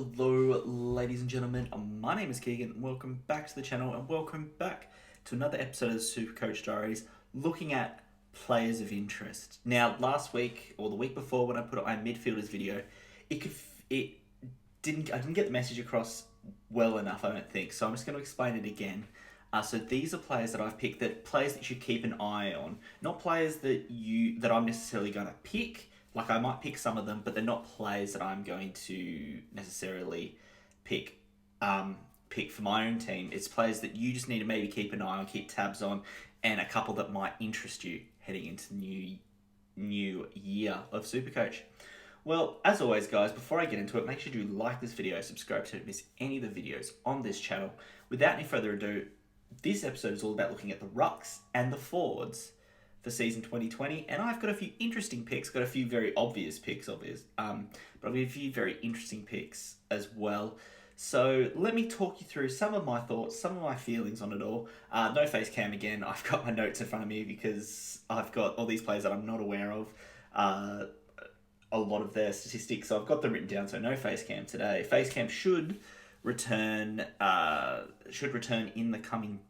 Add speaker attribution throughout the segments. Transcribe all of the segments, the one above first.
Speaker 1: Hello, ladies and gentlemen. My name is Keegan. Welcome back to the channel and welcome back to another episode of the Supercoach Diaries looking at players of interest. Now, last week or the week before when I put up my midfielders video, it didn't I didn't get the message across well enough, I don't think. So I'm just going to explain it again. So these are players that I've picked, that players that you should keep an eye on, not players that I'm necessarily going to pick. Like, I might pick some of them, but they're not players that I'm going to necessarily pick pick for my own team. It's players that you just need to maybe keep an eye on, keep tabs on, and a couple that might interest you heading into the new year of Supercoach. Well, as always, guys, before I get into it, make sure you like this video, subscribe so you don't miss any of the videos on this channel. Without any further ado, this episode is all about looking at the rucks and the forwards for season 2020, and I've got a few interesting picks, got a few very obvious picks, but I've got a few very interesting picks as well. So let me talk you through some of my thoughts, some of my feelings on it all. No face cam again. I've got my notes in front of me because I've got all these players that I'm not aware of, a lot of their statistics, so I've got them written down. So no face cam today. Face cam should return in the coming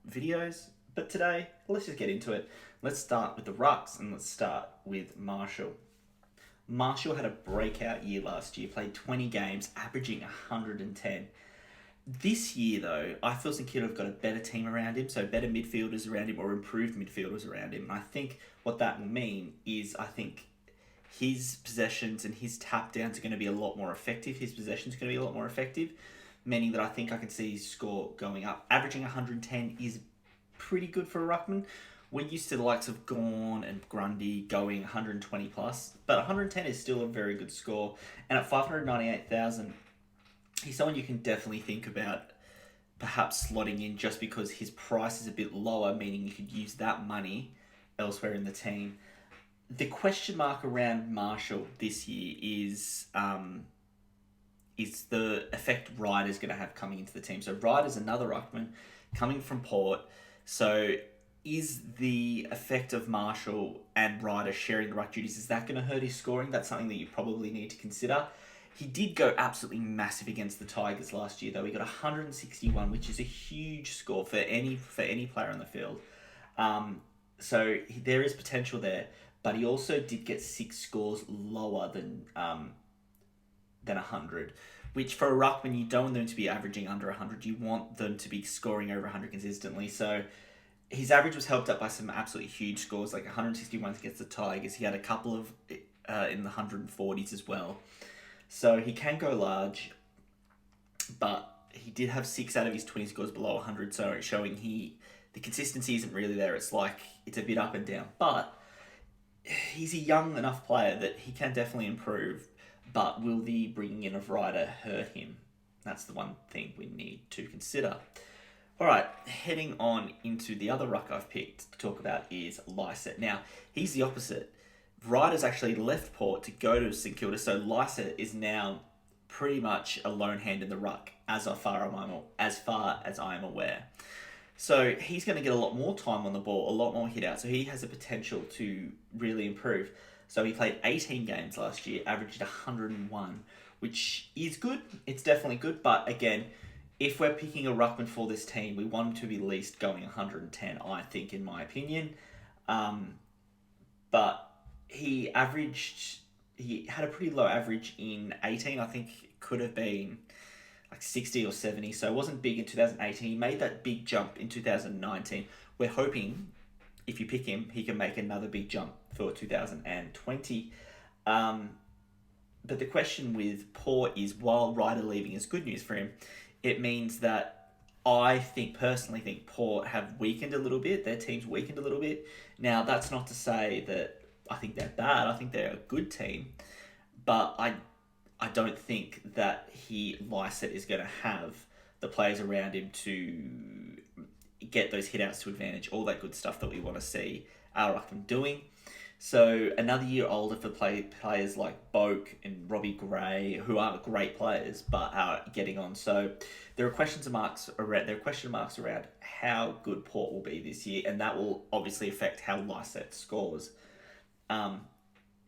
Speaker 1: videos. But today, let's just get into it. Let's start with the rucks and let's start with Marshall. Marshall had a breakout year last year, played 20 games, averaging 110. This year, though, I feel St Kilda have got a better team around him, so better midfielders around him or improved midfielders around him. And I think what that will mean is I think his possessions and his tap downs are going to be a lot more effective. His possessions are going to be a lot more effective, meaning that I think I can see his score going up. Averaging 110 is pretty good for a ruckman. We're used to the likes of Gawn and Grundy going 120 plus, but 110 is still a very good score. And at 598,000, he's someone you can definitely think about perhaps slotting in just because his price is a bit lower, meaning you could use that money elsewhere in the team. The question mark around Marshall this year is the effect Ryder's going to have coming into the team. So Ryder's another ruckman coming from Port. So is the effect of Marshall and Ryder sharing the ruck duties, is that going to hurt his scoring? That's something that you probably need to consider. He did go absolutely massive against the Tigers last year, though. He got 161, which is a huge score for any player on the field. So there is potential there, but he also did get 6 scores lower than 100. Which for a ruckman, you don't want them to be averaging under 100. You want them to be scoring over 100 consistently. So his average was helped up by some absolutely huge scores, like 161 against the Tigers. He had a couple of in the 140s as well. So he can go large, but he did have 6 out of his 20 scores below 100, so it's showing the consistency isn't really there. It's like it's a bit up and down. But he's a young enough player that he can definitely improve. But will the bringing in of Ryder hurt him? That's the one thing we need to consider. All right, heading on into the other ruck I've picked to talk about is Lysett. Now, he's the opposite. Ryder's actually left Port to go to St Kilda, so Lysett is now pretty much a lone hand in the ruck, as far as I am aware. So he's going to get a lot more time on the ball, a lot more hit out, so he has the potential to really improve. So he played 18 games last year, averaged 101, which is good. It's definitely good. But again, if we're picking a ruckman for this team, we want him to be at least going 110, I think, in my opinion. But he had a pretty low average in 18. I think it could have been like 60 or 70. So it wasn't big in 2018. He made that big jump in 2019. We're hoping, if you pick him, he can make another big jump for 2020. But the question with Port is, while Ryder leaving is good news for him, it means that I personally think Port have weakened a little bit. Their team's weakened a little bit. Now, that's not to say that I think they're bad. I think they're a good team. But I don't think that Lysett is going to have the players around him to get those hitouts to advantage, all that good stuff that we want to see our ruckman doing. So another year older for players like Boak and Robbie Gray, who aren't great players but are getting on. So there are question marks around how good Port will be this year, and that will obviously affect how Lysett scores.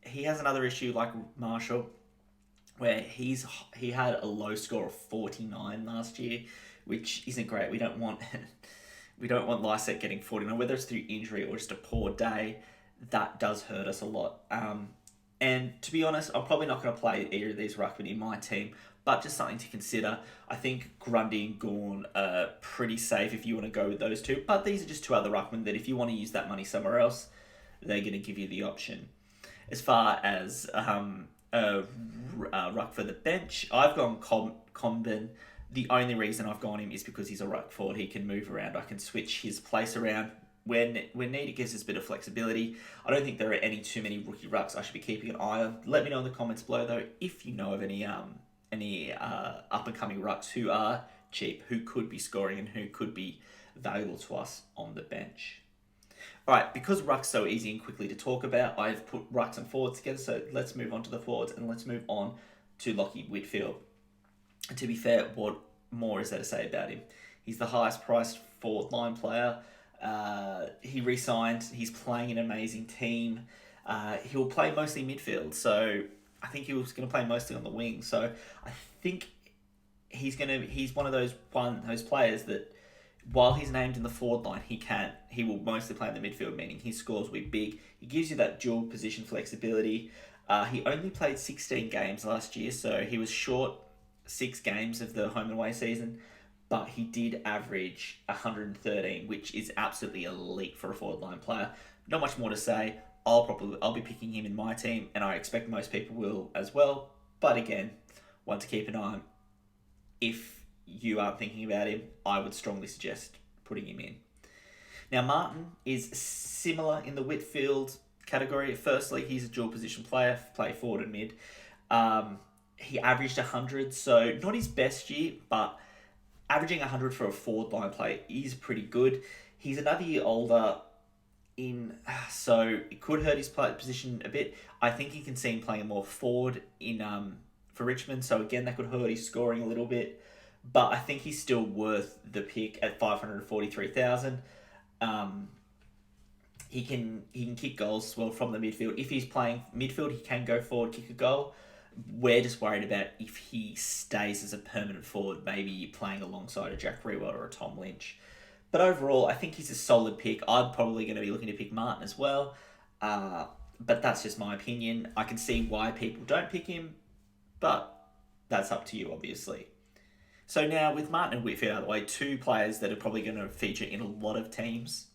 Speaker 1: He has another issue like Marshall, where he had a low score of 49 last year, which isn't great. We don't want we don't want Lysette getting 49, whether it's through injury or just a poor day. That does hurt us a lot. And to be honest, I'm probably not going to play either of these ruckmen in my team, but just something to consider. I think Grundy and Gawn are pretty safe if you want to go with those two, but these are just two other ruckmen that if you want to use that money somewhere else, they're going to give you the option. As far as ruck for the bench, I've gone Comben. The only reason I've gone him is because he's a ruck forward. He can move around. I can switch his place around when needed. It gives us a bit of flexibility. I don't think there are too many rookie rucks I should be keeping an eye on. Let me know in the comments below though if you know of any up and coming rucks who are cheap, who could be scoring and who could be valuable to us on the bench. Alright, because ruck's so easy and quickly to talk about, I've put rucks and forwards together, so let's move on to the forwards and let's move on to Lachie Whitfield. And to be fair, what more is there to say about him? He's the highest priced forward line player. He re-signed. He's playing an amazing team. He'll play mostly midfield, so I think he was going to play mostly on the wing. So I think he's one of those players that while he's named in the forward line, he will mostly play in the midfield, meaning his scores will be big. He gives you that dual position flexibility. He only played 16 games last year, so he was short 6 games of the home and away season, but he did average 113, which is absolutely elite for a forward line player. Not much more to say. I'll be picking him in my team, and I expect most people will as well. But again, one to keep an eye on. If you aren't thinking about him, I would strongly suggest putting him in. Now, Martin is similar in the Whitfield category. Firstly, he's a dual position player, play forward and mid. He averaged 100, so not his best year, but averaging 100 for a forward line play is pretty good. He's another year older, so it could hurt his position a bit. I think you can see him playing more forward for Richmond, so again, that could hurt his scoring a little bit. But I think he's still worth the pick at 543,000. He can kick goals as well from the midfield. If he's playing midfield, he can go forward, kick a goal. We're just worried about if he stays as a permanent forward, maybe playing alongside a Jack Rewald or a Tom Lynch. But overall, I think he's a solid pick. I'm probably going to be looking to pick Martin as well. But that's just my opinion. I can see why people don't pick him, but that's up to you, obviously. So now, with Martin and Whitfield out of the way, 2 players that are probably going to feature in a lot of teams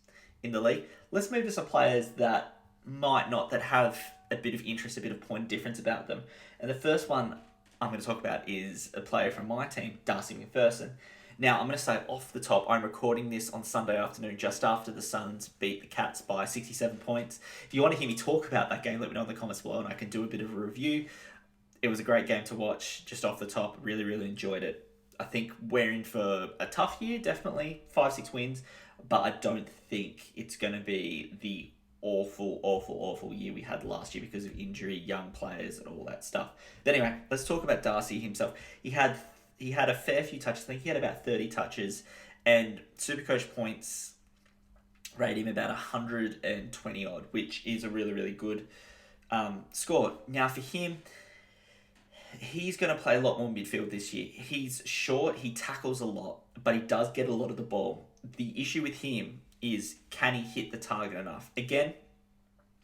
Speaker 1: in the league, let's move to some players that have a bit of interest, a bit of point difference about them. And the first one I'm going to talk about is a player from my team, Darcy McPherson. Now, I'm going to say off the top, I'm recording this on Sunday afternoon, just after the Suns beat the Cats by 67 points. If you want to hear me talk about that game, let me know in the comments below and I can do a bit of a review. It was a great game to watch, just off the top. Really, really enjoyed it. I think we're in for a tough year, definitely 5-6 wins, but I don't think it's going to be the awful year we had last year because of injury, young players, and all that stuff. But anyway, let's talk about Darcy himself. He had a fair few touches. I think he had about 30 touches, and Supercoach points rate him about 120 odd, which is a really, really good score. Now for him, he's going to play a lot more midfield this year. He's short, he tackles a lot, but he does get a lot of the ball. The issue with him is, can he hit the target enough? Again,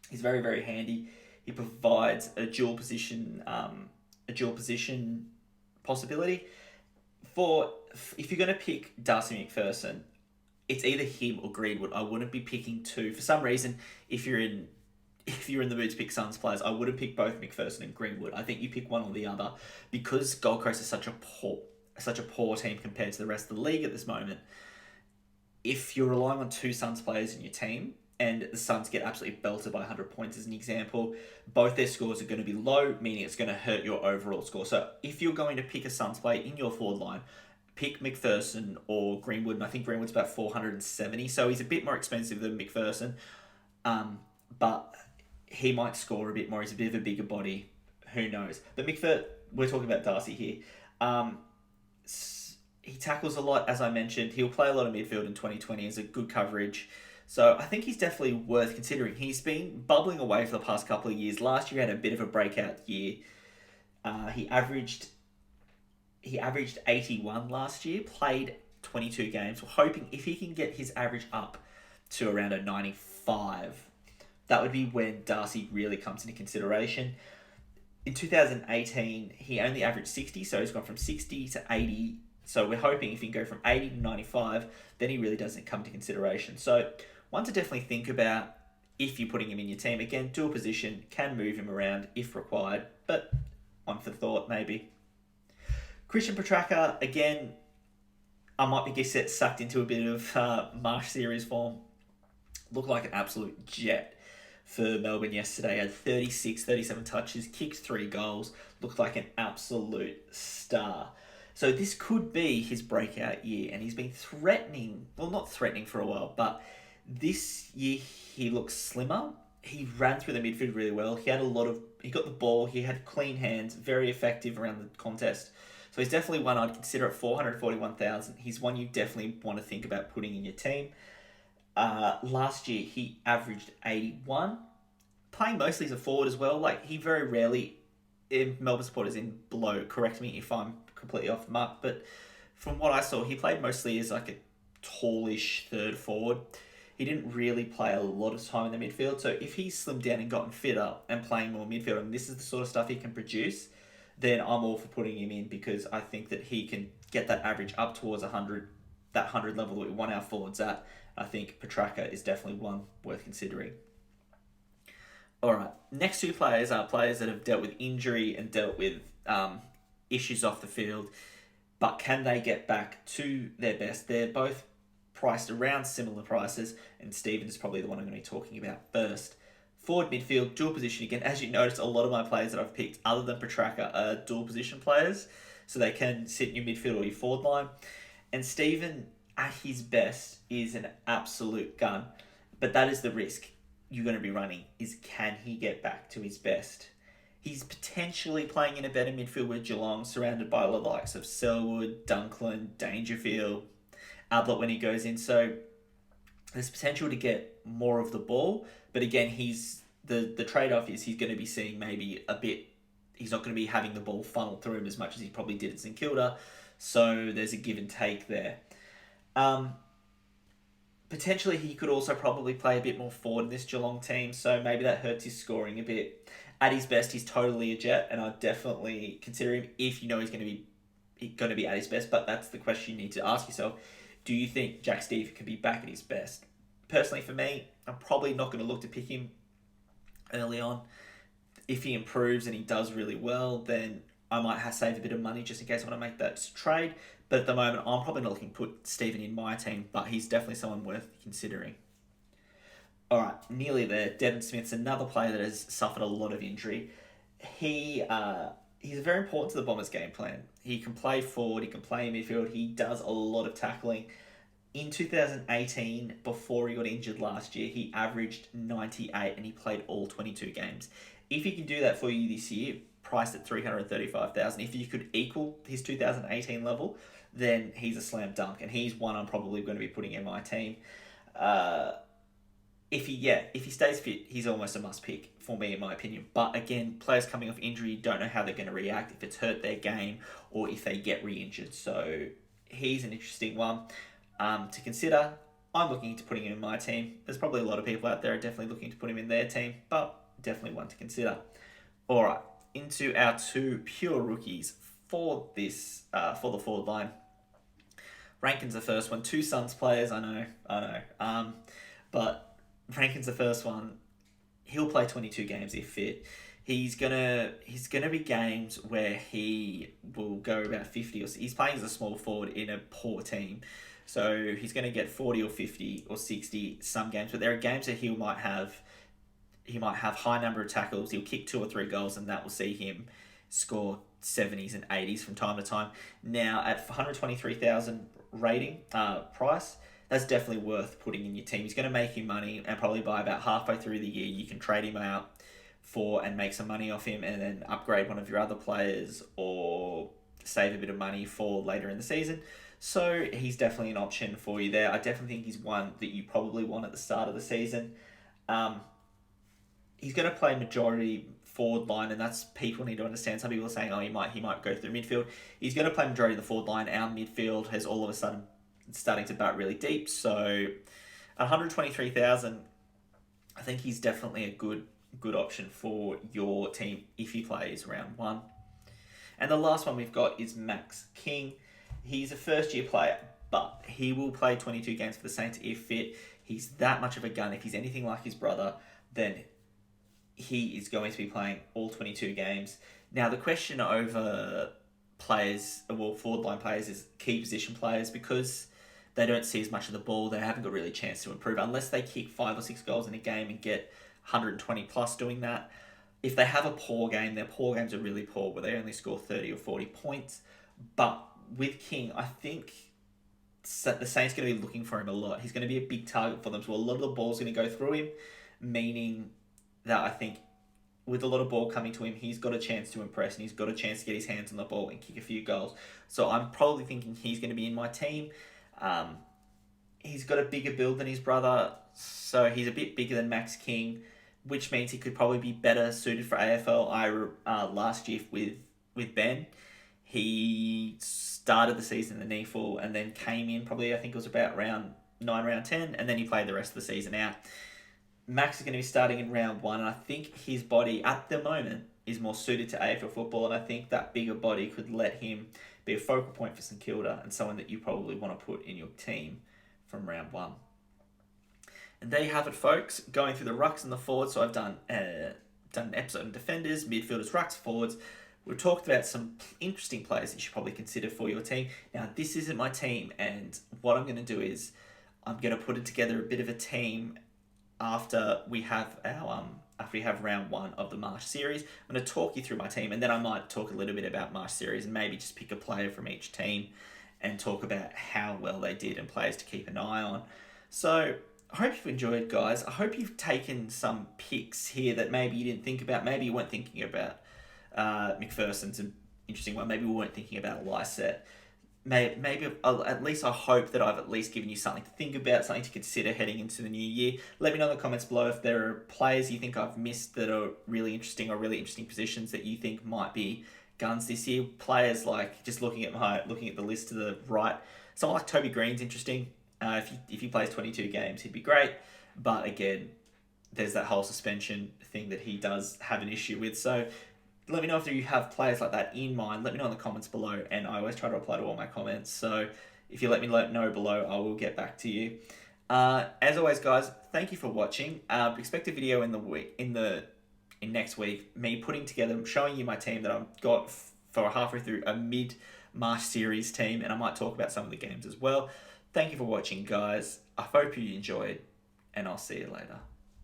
Speaker 1: he's very, very handy. He provides a dual position possibility. If you're going to pick Darcy McPherson, it's either him or Greenwood. I wouldn't be picking 2. For some reason, if you're in the mood to pick Suns players, I wouldn't pick both McPherson and Greenwood. I think you pick one or the other because Gold Coast is such a poor team compared to the rest of the league at this moment. If you're relying on 2 Suns players in your team and the Suns get absolutely belted by 100 points as an example, both their scores are going to be low, meaning it's going to hurt your overall score. So if you're going to pick a Suns player in your forward line, pick McPherson or Greenwood, and I think Greenwood's about 470, so he's a bit more expensive than McPherson, but he might score a bit more. He's a bit of a bigger body. Who knows? But we're talking about Darcy here. He tackles a lot, as I mentioned. He'll play a lot of midfield in 2020 as a good coverage. So I think he's definitely worth considering. He's been bubbling away for the past couple of years. Last year he had a bit of a breakout year. He averaged 81 last year, played 22 games. We're hoping if he can get his average up to around a 95, that would be when Darcy really comes into consideration. In 2018, he only averaged 60, so he's gone from 60 to 80. So we're hoping if he can go from 80 to 95, then he really doesn't come to consideration. So one to definitely think about if you're putting him in your team. Again, dual position, can move him around if required, but one for thought maybe. Christian Petracca, again, I might be sucked into a bit of Marsh series form. Looked like an absolute jet for Melbourne yesterday. Had 36, 37 touches, kicked 3 goals. Looked like an absolute star. So this could be his breakout year. And he's been threatening, well, not threatening for a while, but this year he looks slimmer. He ran through the midfield really well. He got the ball. He had clean hands, very effective around the contest. So he's definitely one I'd consider at 441,000. He's one you definitely want to think about putting in your team. Last year, he averaged 81, playing mostly as a forward as well. Like, he very rarely, if Melbourne supporters in below, correct me if I'm completely off the mark, but from what I saw, he played mostly as like a tallish third forward. He didn't really play a lot of time in the midfield, so if he's slimmed down and gotten fitter and playing more midfield, and this is the sort of stuff he can produce, then I'm all for putting him in because I think that he can get that average up towards 100, that 100 level that we want our forwards at. I think Petracca is definitely one worth considering. All right, next two players are players that have dealt with injury and dealt with issues off the field, but can they get back to their best? They're both priced around similar prices, and Stephen is probably the one I'm going to be talking about first. Forward midfield, dual position again. As you notice, a lot of my players that I've picked, other than Petracca, are dual position players, so they can sit in your midfield or your forward line. And Stephen, at his best, is an absolute gun, but that is the risk you're going to be running, is can he get back to his best? He's potentially playing in a better midfield with Geelong, surrounded by the likes of Selwood, Dunklin, Dangerfield, Ablett when he goes in, so there's potential to get more of the ball, but again, the trade-off is he's going to be seeing maybe a bit, he's not going to be having the ball funneled through him as much as he probably did at St Kilda, so there's a give and take there. Potentially he could also probably play a bit more forward in this Geelong team, so maybe that hurts his scoring a bit. At his best, he's totally a jet, and I'd definitely consider him if you know he's going to be at his best, but that's the question you need to ask yourself. Do you think Jack Steve can be back at his best? Personally, for me, I'm probably not going to look to pick him early on. If he improves and he does really well, then I might save a bit of money just in case I want to make that trade. But at the moment, I'm probably not looking to put Stephen in my team, but he's definitely someone worth considering. All right, nearly there. Devon Smith's another player that has suffered a lot of injury. He's very important to the Bombers' game plan. He can play forward, he can play in midfield, he does a lot of tackling. In 2018, before he got injured last year, he averaged 98 and he played all 22 games. If he can do that for you this year, priced at 335,000, if you could equal his 2018 level, then he's a slam dunk, and he's one I'm probably going to be putting in my team. If he stays fit, he's almost a must pick for me, in my opinion. But again, players coming off injury don't know how they're going to react, if it's hurt their game or if they get re-injured. So he's an interesting one to consider. I'm looking to putting him in my team. There's probably a lot of people out there are definitely looking to put him in their team, but definitely one to consider. All right, into our two pure rookies for this for the forward line. Rankin's the first one. Two Suns players, I know. But Rankin's the first one. He'll play 22 games if fit. He's gonna be games where he will go about 50 or he's playing as a small forward in a poor team. So he's gonna get 40 or 50 or 60 some games, but there are games that he might have high number of tackles, he'll kick 2 or 3 goals, and that will see him score 70s and 80s from time to time. Now at 123,000 rating price, that's definitely worth putting in your team. He's going to make you money, and probably by about halfway through the year, you can trade him out and make some money off him, and then upgrade one of your other players or save a bit of money for later in the season. So he's definitely an option for you there. I definitely think he's one that you probably want at the start of the season. He's going to play majority forward line, and that's people need to understand. Some people are saying, oh, he might go through midfield. He's going to play majority of the forward line. Our midfield has all of a sudden starting to bat really deep. So, 123,000, I think he's definitely a good option for your team if he plays round 1. And the last one we've got is Max King. He's a first-year player, but he will play 22 games for the Saints if fit. He's that much of a gun. If he's anything like his brother, then he is going to be playing all 22 games. Now, the question over players, well, forward line players, is key position players, because they don't see as much of the ball. They haven't got really a chance to improve unless they kick 5 or 6 goals in a game and get 120 plus doing that. If they have a poor game, their poor games are really poor, where they only score 30 or 40 points. But with King, I think the Saints going to be looking for him a lot. He's going to be a big target for them, so a lot of the ball's going to go through him, meaning that I think with a lot of ball coming to him, he's got a chance to impress, and he's got a chance to get his hands on the ball and kick a few goals. So I'm probably thinking he's going to be in my team. He's got a bigger build than his brother, so he's a bit bigger than Max King, which means he could probably be better suited for AFL. Last year with Ben, he started the season in the knee full and then came in probably, I think it was about round 9, round 10, and then he played the rest of the season out. Max is going to be starting in round 1, and I think his body at the moment is more suited to AFL football, and I think that bigger body could let him be a focal point for St Kilda and someone that you probably want to put in your team from round 1. And there you have it, folks. Going through the rucks and the forwards. So I've done an episode on defenders, midfielders, rucks, forwards. We've talked about some interesting players that you should probably consider for your team. Now, this isn't my team, and what I'm going to do is I'm going to put it together a bit of a team after we have round 1 of the March series. I'm going to talk you through my team, and then I might talk a little bit about March series and maybe just pick a player from each team and talk about how well they did and players to keep an eye on. So I hope you've enjoyed, guys. I hope you've taken some picks here that maybe you didn't think about. Maybe you weren't thinking about McPherson's an interesting one. Maybe we weren't thinking about Lysette. Maybe at least I hope that I've at least given you something to think about, something to consider heading into the new year. Let me know in the comments below if there are players you think I've missed that are really interesting, or really interesting positions that you think might be guns this year. Players like, just looking at the list to the right, someone like Toby Green's interesting. If he plays 22 games, he'd be great. But again, there's that whole suspension thing that he does have an issue with. So let me know if you have players like that in mind. Let me know in the comments below, and I always try to reply to all my comments. So if you let me know below, I will get back to you. As always, guys, thank you for watching. Expect a video in next week, me putting together, showing you my team that I've got for halfway through a mid-March series team, and I might talk about some of the games as well. Thank you for watching, guys. I hope you enjoyed, and I'll see you later.